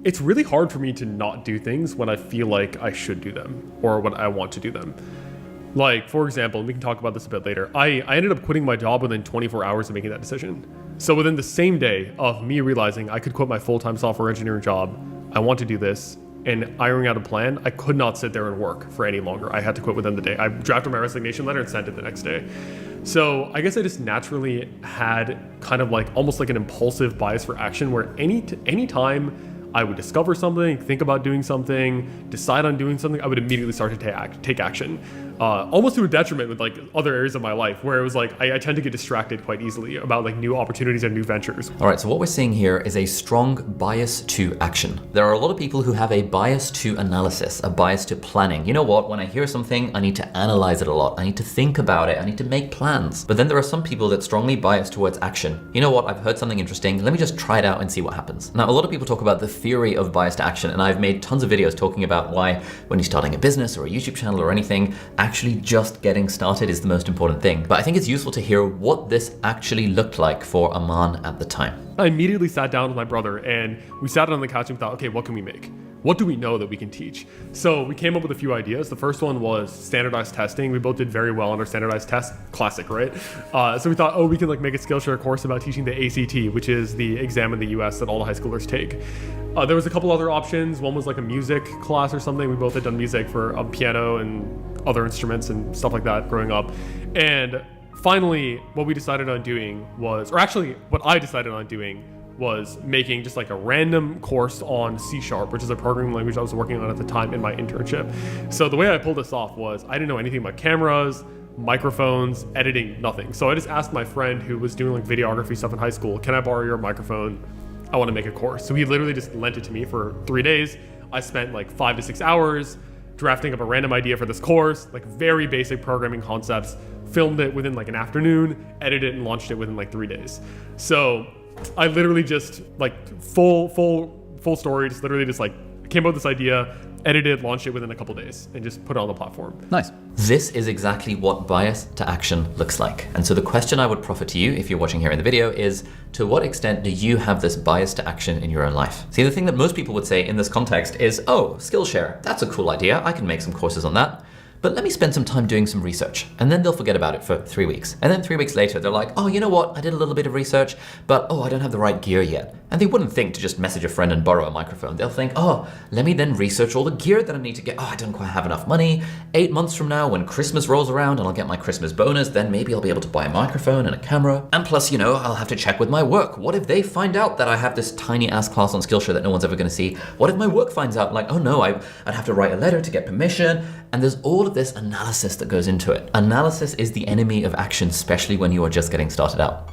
It's really hard for me to not do things when I feel like I should do them or when I want to do them. Like, for example, and we can talk about this a bit later, I ended up quitting my job within 24 hours of making that decision. So within the same day of me realizing I could quit my full-time software engineering job, I want to do this, and ironing out a plan, I could not sit there and work for any longer. I had to quit within the day. I drafted my resignation letter and sent it the next day. So I guess I just naturally had kind of like almost like an impulsive bias for action where any time I would discover something, think about doing something, decide on doing something, I would immediately start to take action. Almost to a detriment with like other areas of my life where it was like I tend to get distracted quite easily about like new opportunities and new ventures. All right, so what we're seeing here is a strong bias to action. There are a lot of people who have a bias to analysis, a bias to planning. You know what, when I hear something, I need to analyze it a lot. I need to think about it. I need to make plans. But then there are some people that strongly bias towards action. You know what, I've heard something interesting. Let me just try it out and see what happens. Now, a lot of people talk about the theory of bias to action, and I've made tons of videos talking about why when you're starting a business or a YouTube channel or anything, actually just getting started is the most important thing. But I think it's useful to hear what this actually looked like for Aman at the time. I immediately sat down with my brother and we sat on the couch and thought, okay, what can we make? What do we know that we can teach? So we came up with a few ideas. The first one was standardized testing. We both did very well on our standardized test, classic, right? So we thought, oh, we can like make a Skillshare course about teaching the ACT, which is the exam in the US that all the high schoolers take. There was a couple other options. One was like a music class or something. We both had done music for a piano and other instruments and stuff like that growing up. And finally, what we decided on doing was, or actually what I decided on doing was making just like a random course on C#, which is a programming language I was working on at the time in my internship. So the way I pulled this off was I didn't know anything about cameras, microphones, editing, nothing. So I just asked my friend who was doing like videography stuff in high school, can I borrow your microphone? I want to make a course. So he literally just lent it to me for 3 days. I spent like 5 to 6 hours drafting up a random idea for this course, like very basic programming concepts, filmed it within like an afternoon, edited it and launched it within like 3 days. So I literally just like full story, just literally just like came up with this idea, edited, launched it within a couple days and just put it on the platform. Nice. This is exactly what bias to action looks like. And so the question I would proffer to you if you're watching here in the video is, to what extent do you have this bias to action in your own life? See, the thing that most people would say in this context is, oh, Skillshare, that's a cool idea. I can make some courses on that. But let me spend some time doing some research. And then they'll forget about it for 3 weeks. And then 3 weeks later, they're like, oh, you know what? I did a little bit of research, but oh, I don't have the right gear yet. And they wouldn't think to just message a friend and borrow a microphone. They'll think, oh, let me then research all the gear that I need to get. Oh, I don't quite have enough money. 8 months from now, when Christmas rolls around and I'll get my Christmas bonus, then maybe I'll be able to buy a microphone and a camera. And plus, you know, I'll have to check with my work. What if they find out that I have this tiny ass class on Skillshare that no one's ever gonna see? What if my work finds out, like, oh no, I'd have to write a letter to get permission. And there's all of this analysis that goes into it. Analysis is the enemy of action, especially when you are just getting started out.